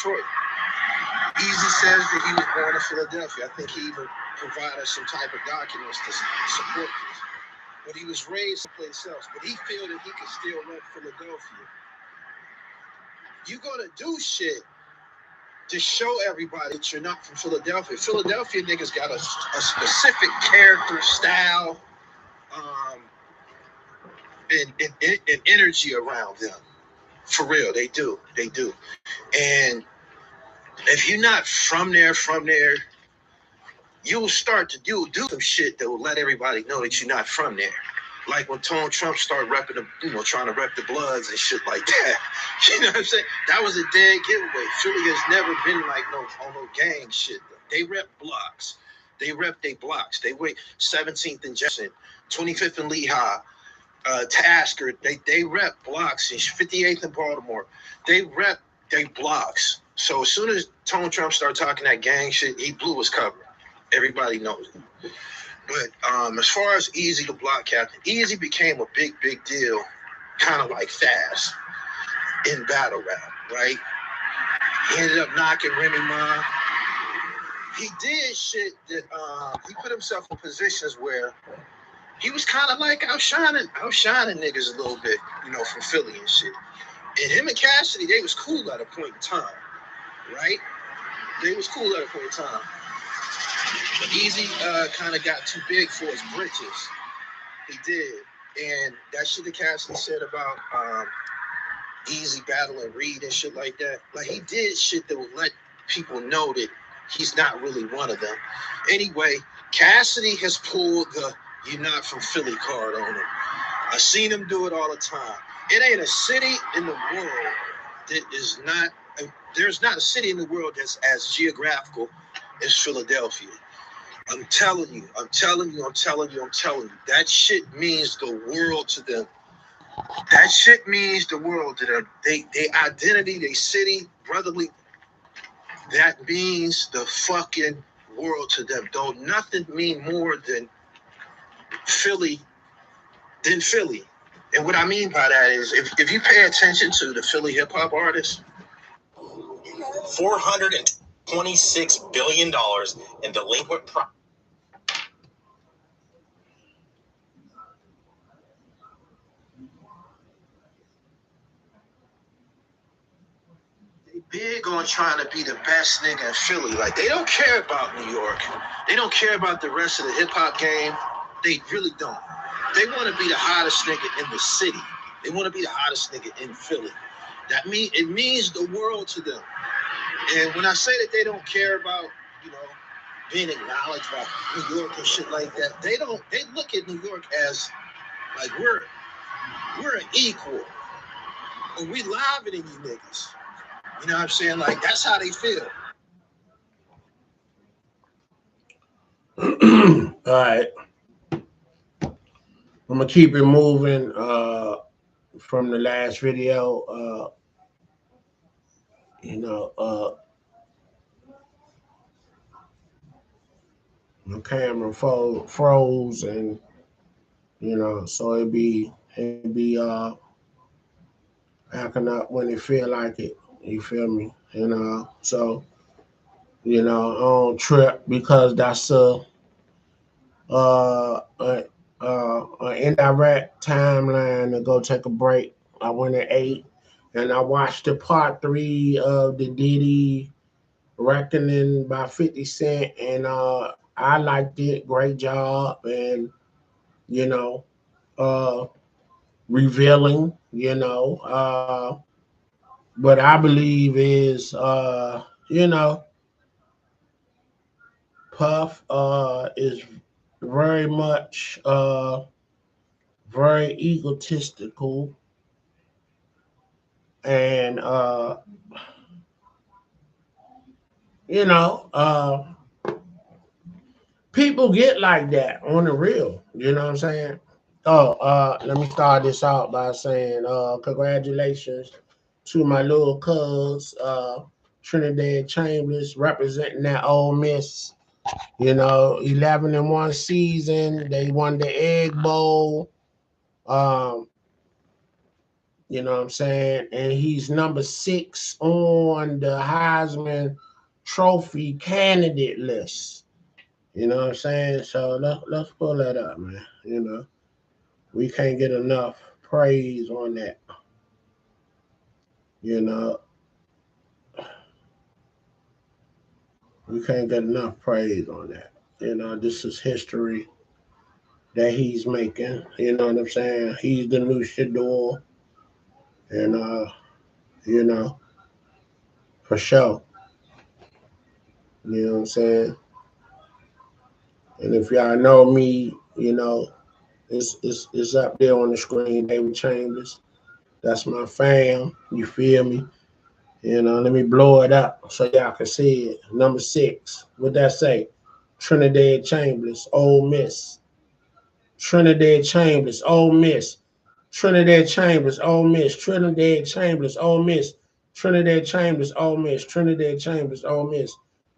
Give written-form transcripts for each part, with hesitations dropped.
Detroit. Easy says that he was born in Philadelphia. I think he even provided some type of documents to support this. But he was raised someplace else. But he felt that he could still rep Philadelphia. You're gonna do shit to show everybody that you're not from Philadelphia. Philadelphia niggas got a specific character, style, and energy around them. For real, they do. They do. And if you're not from there, you'll start to do some shit that will let everybody know that you're not from there. Like when Donald Trump started repping the, trying to rep the Bloods and shit like that. You know what I'm saying? That was a dead giveaway. Philly has never been like on no gang shit. They rep blocks. They rep they blocks. They wait 17th and Jefferson, 25th and Lehigh, Tasker. They rep blocks. And 58th and Baltimore. They rep they blocks. So as soon as Donald Trump started talking that gang shit, he blew his cover. Everybody knows it. But as far as Easy the block captain, Easy became a big deal, kind of like Fast in battle rap, right? He ended up knocking Remy Ma. He did shit that he put himself in positions where he was kind of like outshining niggas a little bit, from Philly and shit. And him and Cassidy, they was cool at a point in time, right? They was cool at a point in time. But Easy kind of got too big for his britches. He did. And that shit that Cassidy said about Easy battling Reed and shit like that, like he did shit that would let people know that he's not really one of them. Anyway, Cassidy has pulled the "you're not from Philly" card on him. I seen him do it all the time. It ain't a city in the world that is not, there's not a city in the world that's as geographical as Philadelphia. I'm telling you. That shit means the world to them. That shit means the world to them. They identity, they city, brotherly, that means the fucking world to them. Don't nothing mean more than Philly. And what I mean by that is if you pay attention to the Philly hip hop artists, $426 billion in delinquent property. Big on trying to be the best nigga in Philly. Like, they don't care about New York. They don't care about the rest of the hip-hop game. They really don't. They want to be the hottest nigga in the city. They want to be the hottest nigga in Philly. It means the world to them. And when I say that they don't care about, being acknowledged by New York and shit like that, they look at New York as, like, we're an equal. But we live it in you niggas. You know what I'm saying? Like, that's how they feel. All right. I'm going to keep it moving from the last video. The camera froze and, so it'd be acting up when it feel like it. You feel me? So, I don't trip because that's an indirect timeline to go take a break. I went at 8 and I watched the part 3 of the Diddy Reckoning by 50 Cent, and I liked it. Great job, and revealing. What I believe is, Puff is very much very egotistical, and people get like that on the real. You know what I'm saying? Let me start this out by saying congratulations to my little cuz, Trinidad Chambliss, representing that Ole Miss. 11-1 season. They won the Egg Bowl. You know what I'm saying? And he's number 6 on the Heisman Trophy candidate list. You know what I'm saying? So let's pull that up, man. You know, we can't get enough praise on that. You know, we can't get enough praise on that. You know, this is history that he's making. You know what I'm saying? He's the new Shador, and you know, for sure. You know what I'm saying? And if y'all know me, you know, it's up there on the screen, David Chambliss. That's my fam. You feel me? You know, let me blow it up so y'all can see it. Number 6. What that say? Trinidad Chambliss, Ole Miss. Trinidad Chambliss, Ole Miss. Trinidad Chambliss, Ole Miss. Trinidad Chambliss, Ole Miss. Trinidad Chambliss, Ole Miss. Trinidad Chambliss, Ole Miss.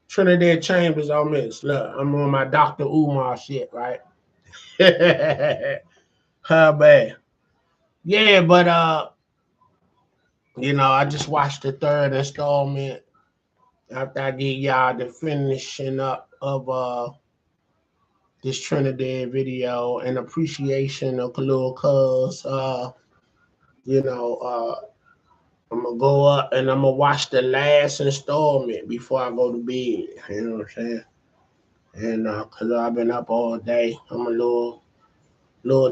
Trinidad Chambliss, Ole Miss. Look, I'm on my Dr. Umar shit, right? How bad? Yeah, but you know, I just watched the 3rd installment after I get y'all the finishing up of this Trinidad video and appreciation of Khalil Cuz. You know, I'm gonna go up and I'm gonna watch the last installment before I go to bed. You know what I'm saying? And cause I've been up all day, I'm a little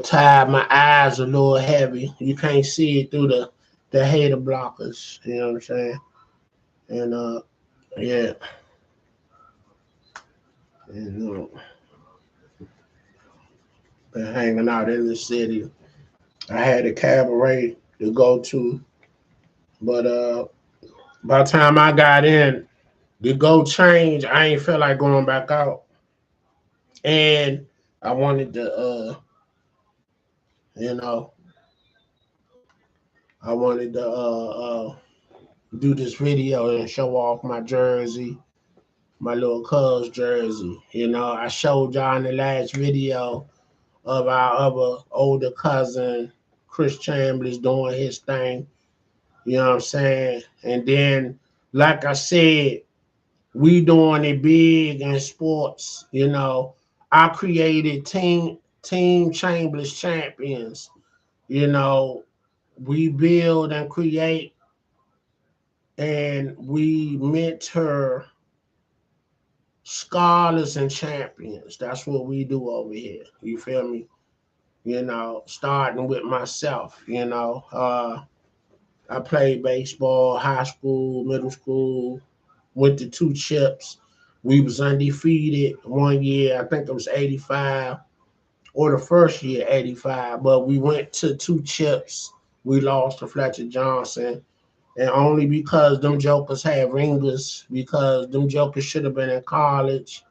tired. My eyes are a little heavy. You can't see it through the hater blockers. You know what I'm saying? And yeah, and been hanging out in the city. I had a cabaret to go to, but by the time I got in, the go change, I ain't feel like going back out. And I wanted to you know, I wanted to do this video and show off my jersey, my little cuz jersey. You know, I showed y'all in the last video of our other older cousin, Chris Chambliss, doing his thing. You know what I'm saying? And then, like I said, we doing it big in sports. You know, I created Team Chambliss Champions. You know, we build and create and we mentor scholars and champions. That's what we do over here. You feel me? You know, starting with myself, you know. I played baseball, high school, middle school, went to 2 chips. We was undefeated one year. I think it was 85 or the first year, 85. But we went to 2 chips. We lost to Fletcher Johnson. And only because them jokers had ringers, because them jokers should have been in college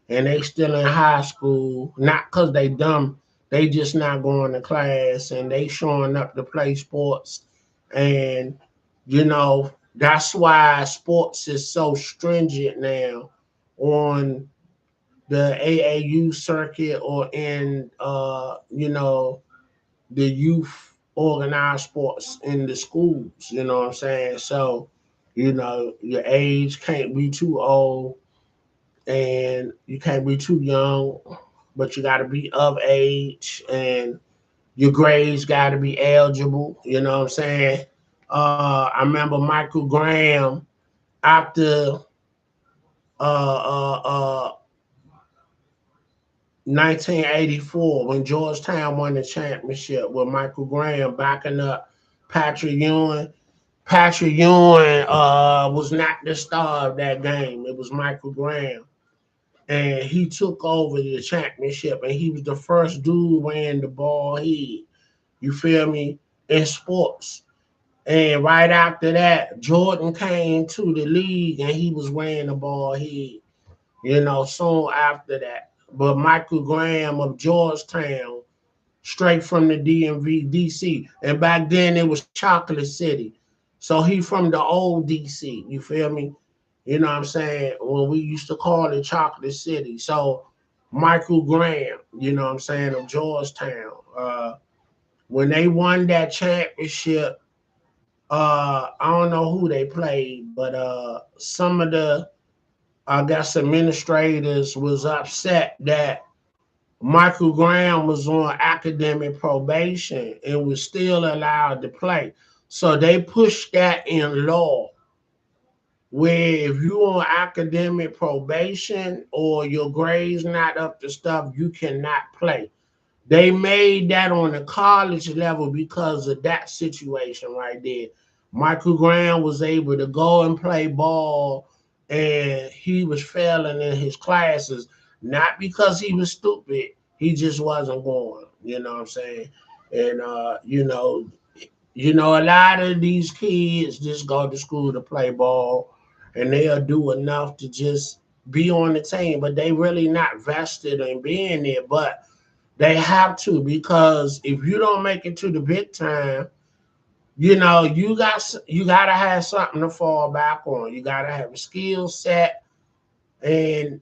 and they still in high school, not because they dumb, they just not going to class and they showing up to play sports. And, you know, that's why sports is so stringent now on the AAU circuit or in, you know, the youth organized sports in the schools, you know what I'm saying? So, you know, your age can't be too old and you can't be too young, but you got to be of age and your grades got to be eligible, you know what I'm saying? I remember Michael Graham after uh, uh, 1984 when Georgetown won the championship with Michael Graham backing up Patrick Ewing. Patrick Ewing was not the star of that game. It was Michael Graham. And he took over the championship and he was the first dude wearing the ball head. You feel me? In sports. And right after that, Jordan came to the league and he was wearing the ball head, you know, soon after that. But Michael Graham of Georgetown, straight from the DMV, DC. And back then it was Chocolate City. So he from the old DC, you feel me? You know what I'm saying? When we used to call it Chocolate City. So Michael Graham, you know what I'm saying, of Georgetown. When they won that championship, I don't know who they played, but some of the I guess administrators was upset that Michael Graham was on academic probation and was still allowed to play. So they pushed that in law where if you on academic probation or your grades not up to stuff, you cannot play. They made that on the college level because of that situation right there. Michael Graham was able to go and play ball and he was failing in his classes, not because he was stupid, he just wasn't going, you know what I'm saying? And a lot of these kids just go to school to play ball and they'll do enough to just be on the team, but they really not vested in being there. But they have to because if you don't make it to the big time, you gotta have something to fall back on. You gotta have a skill set, and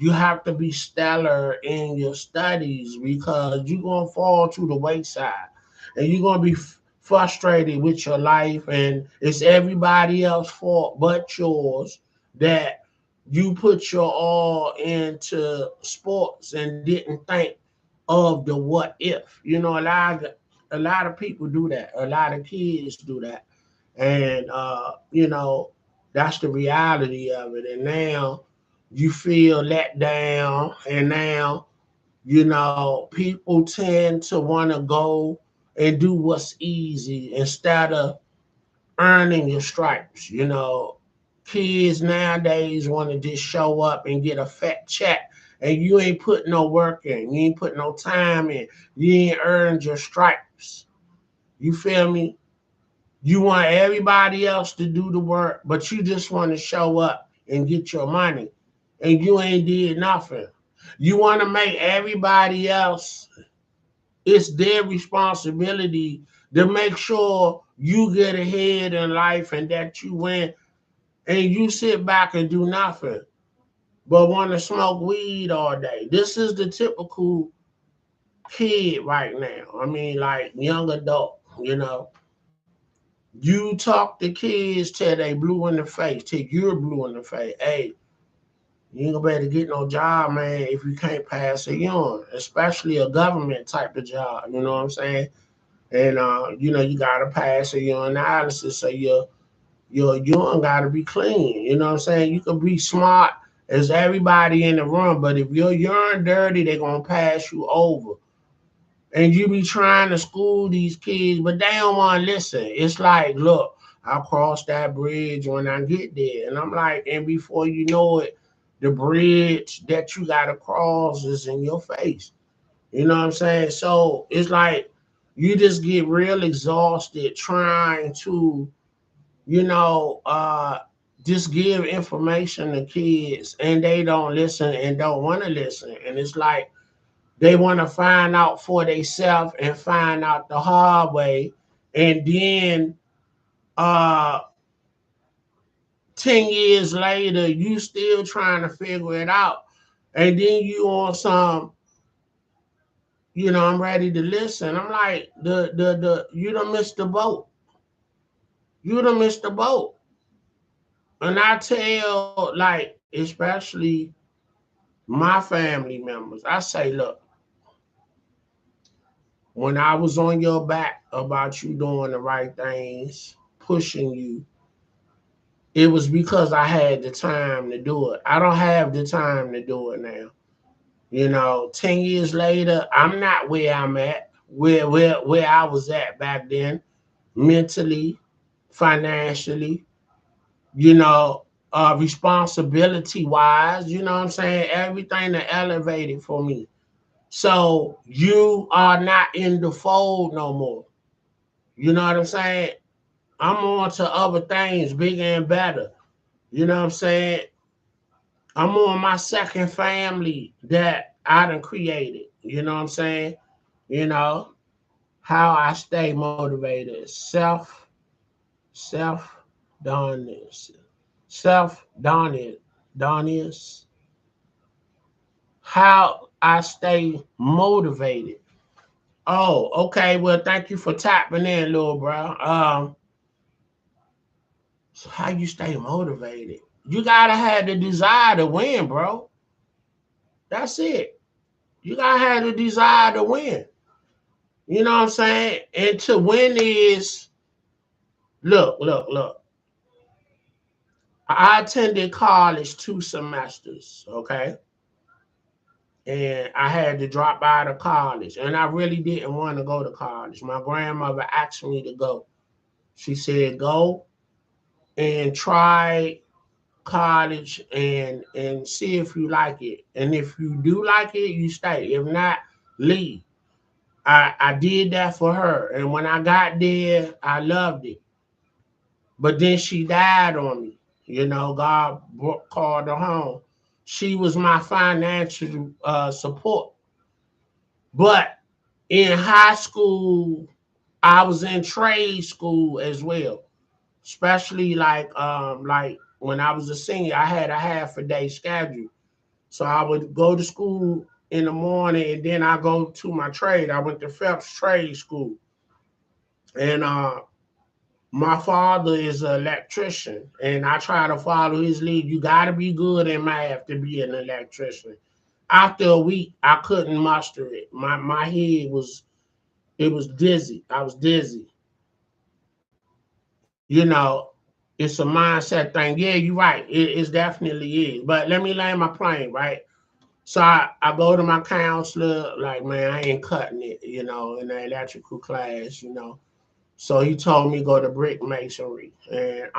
you have to be stellar in your studies because you're gonna fall to the wayside, and you're gonna be frustrated with your life, and it's everybody else's fault but yours that you put your all into sports and didn't think of the what if. A lot of people do that. A lot of kids do that, and that's the reality of it. And now you feel let down, and now people tend to want to go and do what's easy instead of earning your stripes. Kids nowadays want to just show up and get a fat check, and you ain't put no work in, you ain't put no time in, you ain't earned your stripes. You feel me? You want everybody else to do the work, but you just want to show up and get your money, and you ain't did nothing. You want to make everybody else, it's their responsibility to make sure you get ahead in life and that you win, and you sit back and do nothing but want to smoke weed all day. This is the typical kid right now. I mean, like young adult, You talk to kids till they blue in the face, till you're blue in the face. Hey, you ain't gonna be able to get no job, man, if you can't pass a urine, especially a government type of job. You know what I'm saying? And you gotta pass a urinalysis, so your urine gotta be clean. You know what I'm saying? You can be smart as everybody in the room, but if your urine dirty, they're gonna pass you over. And you be trying to school these kids, but they don't want to listen. It's like, look, I'll cross that bridge when I get there. And I'm like, and before you know it, the bridge that you got to cross is in your face. You know what I'm saying? So it's like you just get real exhausted trying to, you know, uh, just give information to kids and they don't listen and don't want to listen. And it's like, they want to find out for themselves and find out the hard way. And then uh 10 years later, you still trying to figure it out. And then you on some, I'm ready to listen. I'm like, the you done missed the boat. You done missed the boat. And I tell, like, especially my family members, I say, look, when I was on your back about you doing the right things, pushing you, it was because I had the time to do it. I don't have the time to do it now. 10 years later, I'm not where I'm at, where I was at back then, mentally, financially, responsibility wise, you know what I'm saying? Everything that elevated for me. So you are not in the fold no more. You know what I'm saying? I'm on to other things, bigger and better. You know what I'm saying? I'm on my second family that I done created. You know what I'm saying? You know, how I stay motivated. Self, doneness. Self, doneness. How I stay motivated. Oh, okay. Well, thank you for tapping in, little bro. So how you stay motivated? You gotta have the desire to win, bro. That's it. You gotta have the desire to win. You know what I'm saying? And to win is look. I attended college 2 semesters, okay? And I had to drop out of college. And I really didn't want to go to college. My grandmother asked me to go. She said, go and try college and see if you like it. And if you do like it, you stay. If not, leave. I did that for her. And when I got there, I loved it. But then she died on me. You know, God called her home. She was my financial support. But in high school, I was in trade school as well. Especially like when I was a senior, I had a half a day schedule. So I would go to school in the morning and then I go to my trade. I went to Phelps Trade School. And my father is an electrician and I try to follow his lead. You gotta be good in math to be an electrician. After a week, I couldn't muster it. My head was dizzy. I was dizzy. You know, it's a mindset thing. Yeah, you're right. It definitely is. But let me land my plane, right? So I go to my counselor, like, man, I ain't cutting it, in the electrical class, So he told me go to brick masonry. And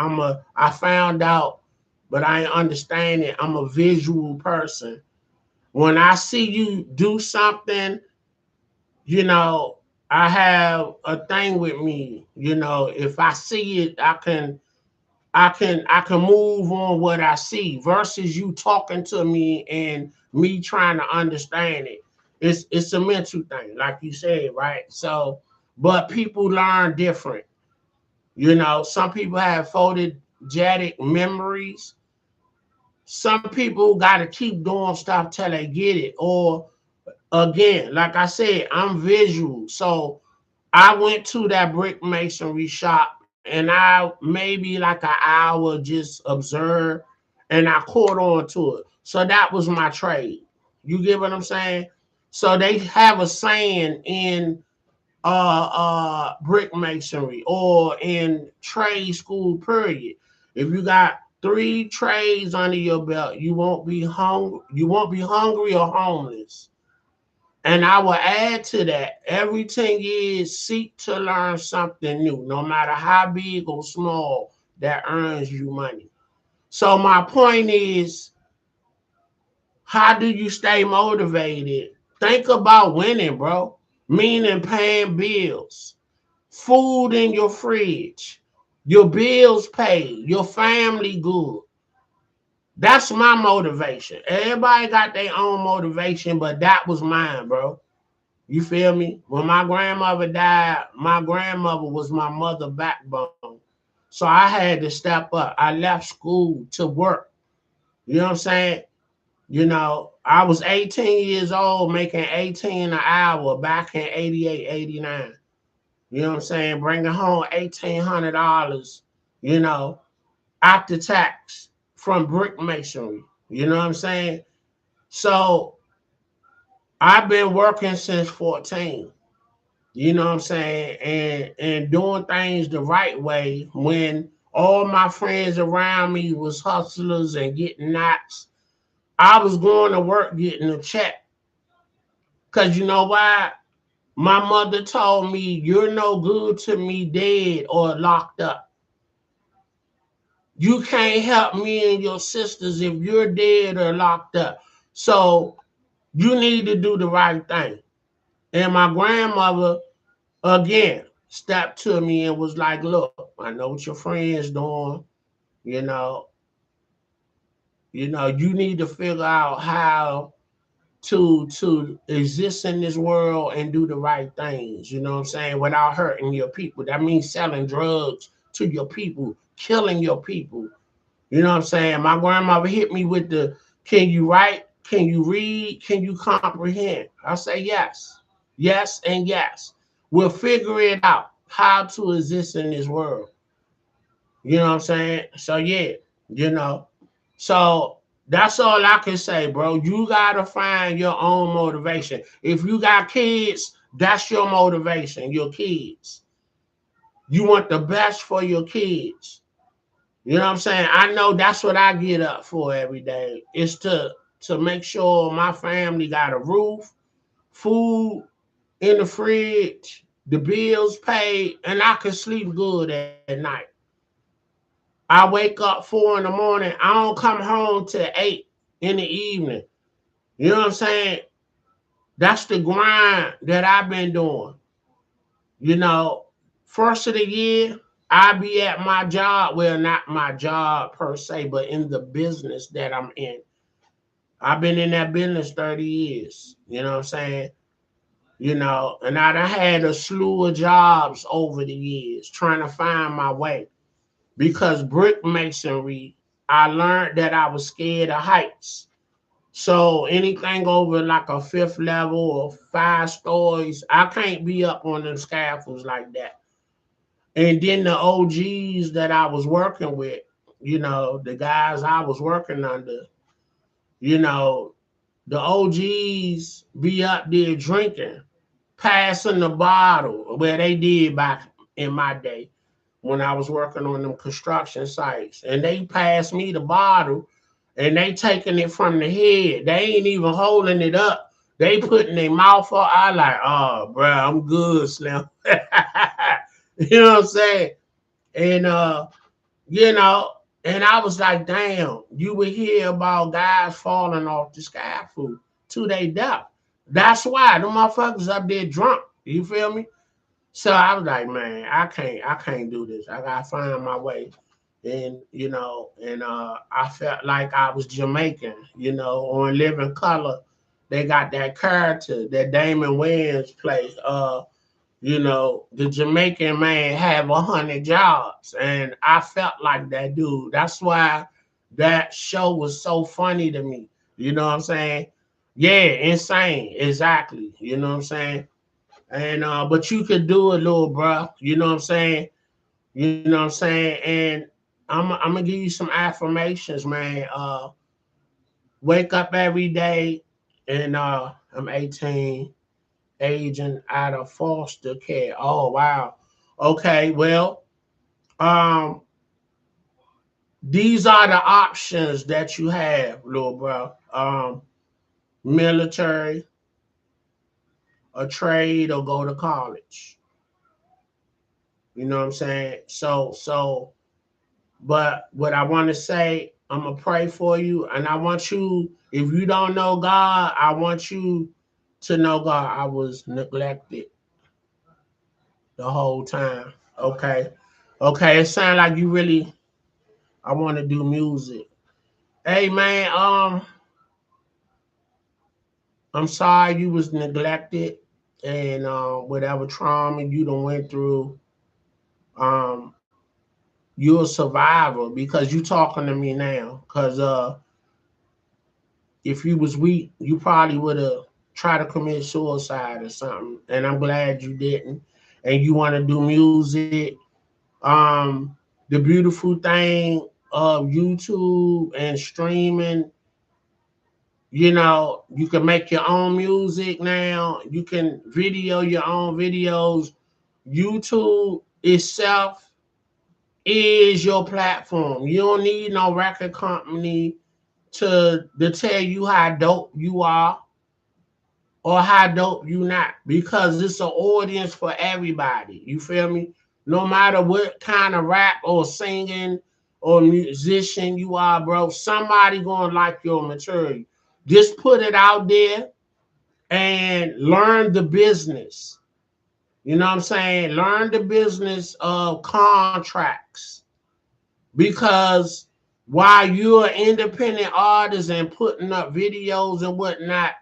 I found out, but I ain't understand it. I'm a visual person. When I see you do something, you know, I have a thing with me. If I see it, I can move on what I see versus you talking to me and me trying to understand it. It's a mental thing, like you said, right? So, but people learn different. Some people have photogenic memories. Some people got to keep doing stuff till they get it. Or again, like I said, I'm visual. So I went to that brick masonry shop and I maybe like an hour just observed and I caught on to it. So that was my trade. You get what I'm saying? So they have a saying in brick masonry or in trade school period. If you got 3 trades under your belt, you won't be hungry or homeless. And I will add to that, everything is seek to learn something new, no matter how big or small, that earns you money. So my point is, how do you stay motivated? Think about winning, bro. Meaning paying bills, food in your fridge, your bills paid, your family good. That's my motivation. Everybody got their own motivation, but that was mine, bro. You feel me? When my grandmother died, my grandmother was my mother backbone. So I had to step up. I left school to work. You know what I'm saying? I was 18 years old making 18 an hour back in 88, 89. You know what I'm saying? Bringing home $1,800, you know, after tax from brick masonry. You know what I'm saying? So I've been working since 14. You know what I'm saying? And doing things the right way when all my friends around me was hustlers and getting knots. I was going to work getting a check. Cause you know why? My mother told me you're no good to me dead or locked up. You can't help me and your sisters if you're dead or locked up. So you need to do the right thing. And my grandmother again stepped to me and was like, look, I know what your friends doing, you know, you need to figure out how to exist in this world and do the right things, you know what I'm saying, without hurting your people. That means selling drugs to your people, killing your people. You know what I'm saying? My grandmother hit me with the, can you write? Can you read? Can you comprehend? I say yes. Yes and yes. We'll figure it out how to exist in this world. You know what I'm saying? So yeah, you know. So that's all I can say, bro. You gotta find your own motivation. If you got kids, that's your motivation, your kids. You want the best for your kids. You know what I'm saying? I know that's what I get up for every day. Is to make sure my family got a roof, food in the fridge, the bills paid, and I can sleep good at night. I wake up 4 in the morning. I don't come home till 8 in the evening. You know what I'm saying? That's the grind that I've been doing. You know, first of the year, I be at my job. Well, not my job per se, but in the business that I'm in. I've been in that business 30 years. You know what I'm saying? You know, and I done had a slew of jobs over the years trying to find my way. Because brick masonry, I learned that I was scared of heights. So anything over like a fifth level or 5 stories, I can't be up on them scaffolds like that. And then the OGs that I was working with, you know, the guys I was working under, you know, the OGs be up there drinking, passing the bottle, where they did back in my day when I was working on them construction sites. And they passed me the bottle and they taking it from the head. They ain't even holding it up. They putting their mouth up. I like, oh, bro, I'm good, Slim. You know what I'm saying? And you know, and I was like, damn, you would hear about guys falling off the scaffold to their death. That's why the motherfuckers up there drunk. You feel me? So I was like, man, I can't do this. I gotta find my way. And you know, and I felt like I was Jamaican, you know, on Living Color. They got that character that Damon Wayans play. You know, the Jamaican man have 100 jobs, and I felt like that dude. That's why that show was so funny to me. You know what I'm saying? Yeah, insane, exactly. You know what I'm saying? And but you could do it, little bro. You know what I'm saying? You know what I'm saying? And I'm gonna give you some affirmations, man. Wake up every day, and I'm 18 aging out of foster care. Oh wow. Okay, well, um, these are the options that you have, little bro. Military, a trade, or go to college. You know what I'm saying? But what I want to say, I'm gonna pray for you, and I want you. If you don't know God, I want you to know God. I was neglected the whole time. Okay, okay. It sounds like you really. I want to do music. Hey man, I'm sorry you was neglected, and whatever trauma you done went through. Um, you're a survivor because you talking to me now. Cause if you was weak, you probably would have tried to commit suicide or something. And I'm glad you didn't. And you want to do music. Um, the beautiful thing of YouTube and streaming, you know, you can make your own music now. You can video your own videos. YouTube itself is your platform. You don't need no record company to tell you how dope you are or how dope you not, because it's an audience for everybody. You feel me? No matter what kind of rap or singing or musician you are, bro, somebody gonna like your material. Just put it out there and learn the business. You know what I'm saying? Learn the business of contracts, because while you're an independent artist and putting up videos and whatnot,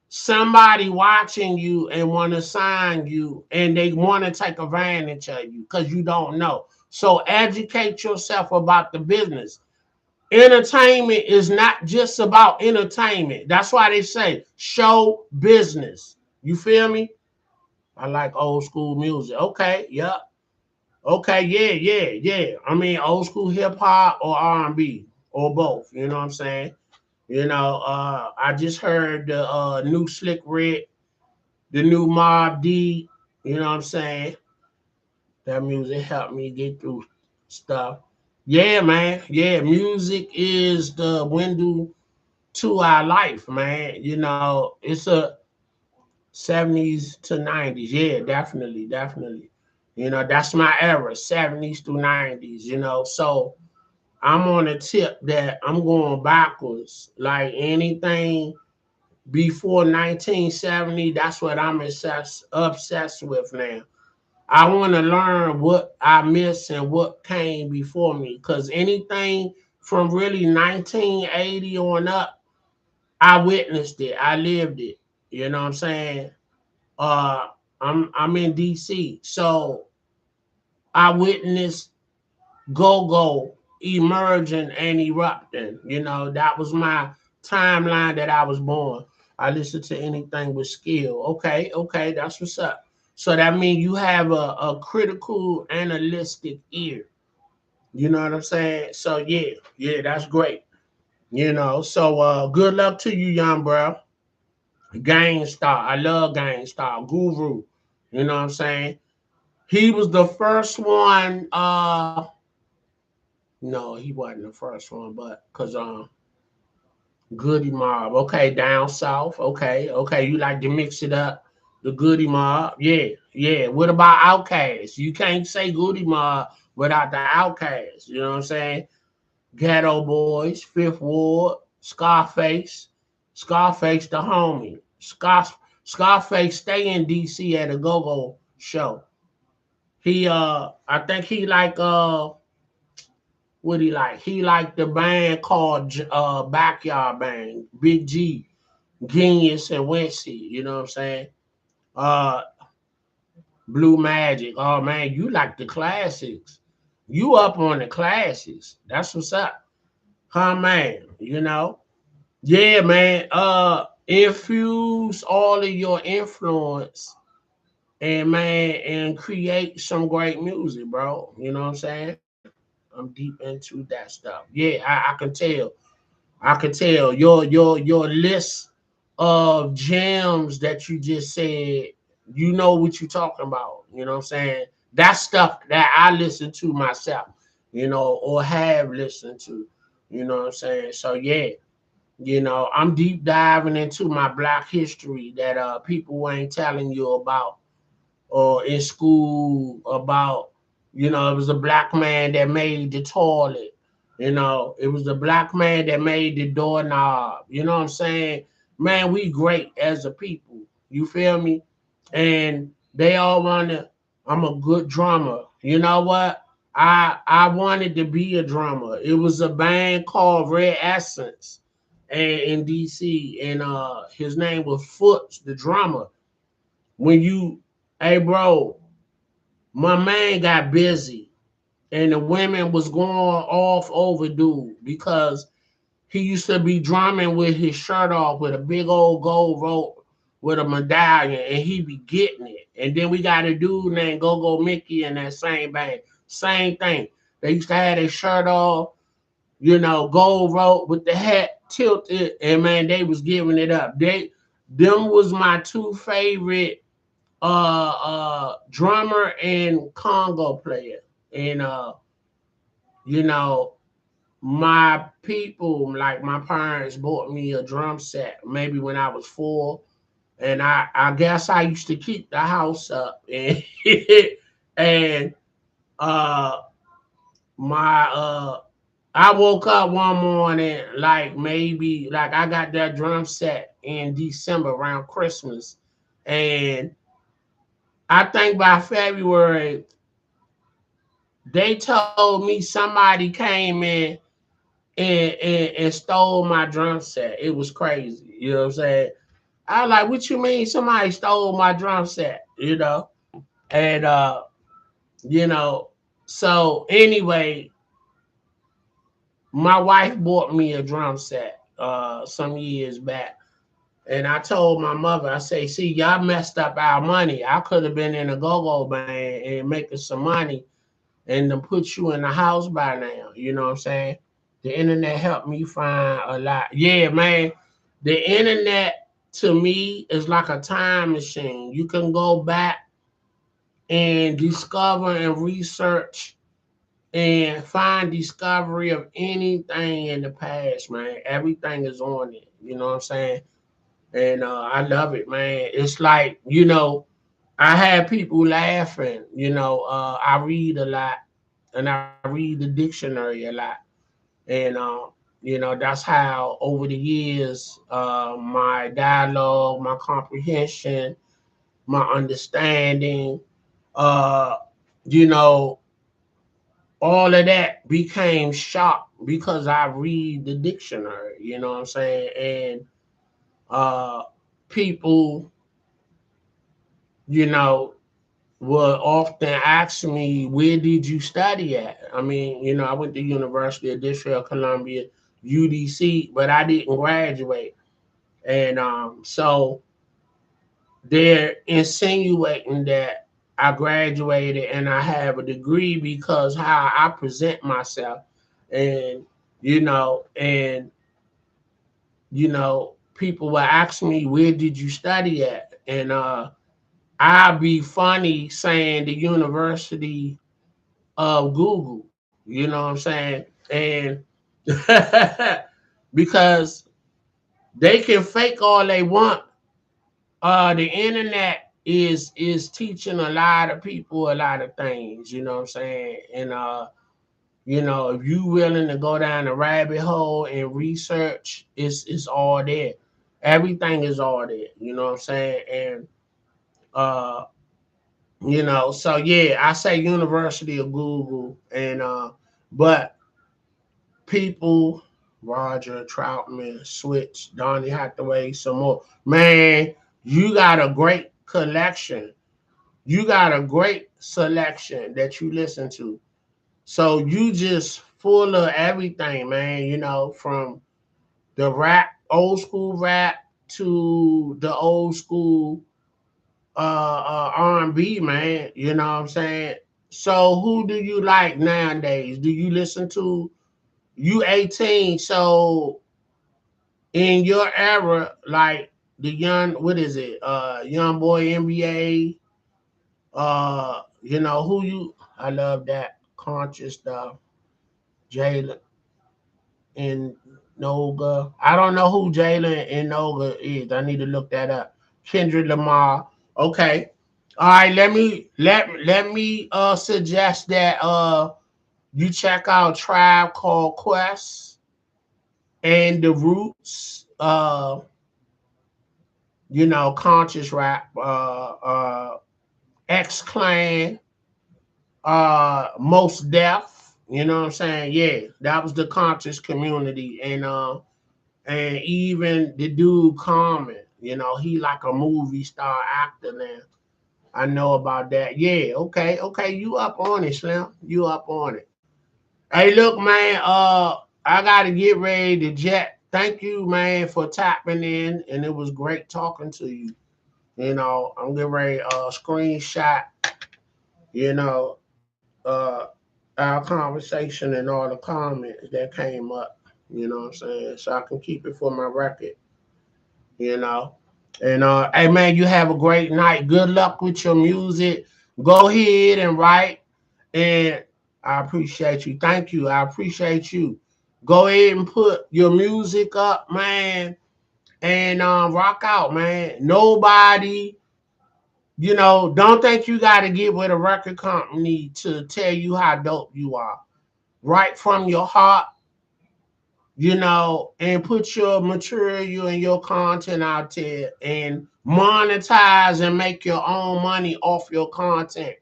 somebody watching you and want to sign you and they want to take advantage of you because you don't know. So educate yourself about the business. Entertainment is not just about entertainment. That's why they say show business. You feel me? I like old school music. Okay, yep. Okay, yeah. I mean, old school hip hop or R&B or both. You know what I'm saying? I just heard the new Slick Rick, the new Mob D. You know what I'm saying? That music helped me get through stuff. Yeah, man. Yeah, music is the window to our life, man. It's a 70s to 90s. Yeah, definitely, definitely. That's my era, 70s to 90s, So I'm on a tip that I'm going backwards. Like anything before 1970, that's what I'm obsessed with now. I want to learn what I missed and what came before me. Because anything from really 1980 on up, I witnessed it. I lived it. You know what I'm saying? Uh, I'm in DC, so I witnessed go emerging and erupting. That was my timeline that I was born. I listened to anything with skill. Okay, that's what's up. So that means you have a critical analytic ear. You know what I'm saying? So yeah, that's great. So good luck to you, young bro. Gangstar. I love Gangstar. Guru. You know what I'm saying? He was the first one. No, he wasn't the first one, but cause Goody Mob. Okay, down south. Okay. You like to mix it up. The Goody Mob. Yeah. What about Outkast? You can't say Goody Mob without the Outkast. You know what I'm saying? Ghetto Boys, Fifth Ward, Scarface the homie. Scarface stay in DC at a go-go show. I think he like what he like? He like the band called Backyard Band, Big G, Genius and Wincy, you know what I'm saying? Uh Blue Magic. Oh man, you like the classics. You up on the classics. That's what's up. Huh man, Yeah, man. Infuse all of your influence and create some great music, bro. You know what I'm saying? I'm deep into that stuff. Yeah, I can tell. I can tell your list of gems that you just said. You know what you're talking about. You know what I'm saying? That's stuff that I listen to myself. Or have listened to. You know what I'm saying? So yeah, I'm deep diving into my black history that people ain't telling you about or in school about, it was a black man that made the toilet. It was a black man that made the doorknob. You know what I'm saying? Man, we great as a people. You feel me? And they all wanna, I'm a good drummer. You know what? I wanted to be a drummer. It was a band called Red Essence in DC, and his name was Foots, the drummer. When you Hey bro, my man got busy and the women was going off over dude because he used to be drumming with his shirt off with a big old gold rope with a medallion and he be getting it. And then we got a dude named Go Mickey in that same band. Same thing. They used to have their shirt off, gold rope with the hat tilted, and man, they was giving it up. Them was my two favorite drummer and congo player. And you know, my people, like my parents bought me a drum set maybe when I was 4. And I guess I used to keep the house up and and uh my I woke up one morning like maybe like I got that drum set in December around Christmas, and I think by February they told me somebody came in and stole my drum set. It was crazy. You know what I'm saying? I was like, what you mean somebody stole my drum set? And you know, so anyway, my wife bought me a drum set some years back. And I told my mother, I say, see, y'all messed up our money. I could have been in a go-go band and making some money and to put you in the house by now. You know what I'm saying? The internet helped me find a lot. Yeah, man. The internet to me is like a time machine. You can go back and discover and research and find discovery of anything in the past, man. Everything is on it. You know what I'm saying? And I love it, man. It's like, I have people laughing. I read a lot, and I read the dictionary a lot, and that's how over the years, my dialogue, my comprehension, my understanding, uh, you know, all of that became sharp because I read the dictionary. You know what I'm saying? And uh, people, you know, will often ask me, where did you study at? I mean, I went to University of District of Columbia, UDC, but I didn't graduate. And so they're insinuating that I graduated and I have a degree because how I present myself. And, and, people will ask me, where did you study at? And I'll be funny saying the University of Google, you know what I'm saying? And because they can fake all they want. The internet is teaching a lot of people a lot of things, you know what I'm saying? And if you willing to go down the rabbit hole and research, it's all there. Everything is all there, you know what I'm saying? And uh so yeah, I say University of Google, and but people, Roger Troutman, Switch, Donnie Hathaway, some more. Man, you got a great collection. You got a great selection that you listen to. So you just full of everything, man. From the rap, old school rap, to the old school R&B, man. You know what I'm saying? So who do you like nowadays? Do you listen to you 18? So in your era, like the young, what is it? Young boy NBA. Who you? I love that conscious stuff. Jalen and Noga. I don't know who Jalen and Noga is. I need to look that up. Kendrick Lamar. Okay. All right. Let me suggest that you check out Tribe Called Quest and the Roots. Conscious rap. X Clan. Most Def. You know what I'm saying? Yeah, that was the conscious community, and even the dude Common. He like a movie star actor now. I know about that. Yeah, okay. You up on it, Slim. You up on it. Hey, look, man, I gotta get ready to jet. Thank you, man, for tapping in, and it was great talking to you. I'm getting ready screenshot, you know, our conversation and all the comments that came up, you know what I'm saying? So I can keep it for my record, you know. And hey man, you have a great night. Good luck with your music. Go ahead and write. And I appreciate you. Thank you. I appreciate you. Go ahead and put your music up, man, and rock out, man. Nobody, don't think you got to get with a record company to tell you how dope you are. Right from your heart, and put your material and your content out there and monetize and make your own money off your content.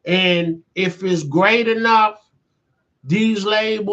And if it's great enough, these labels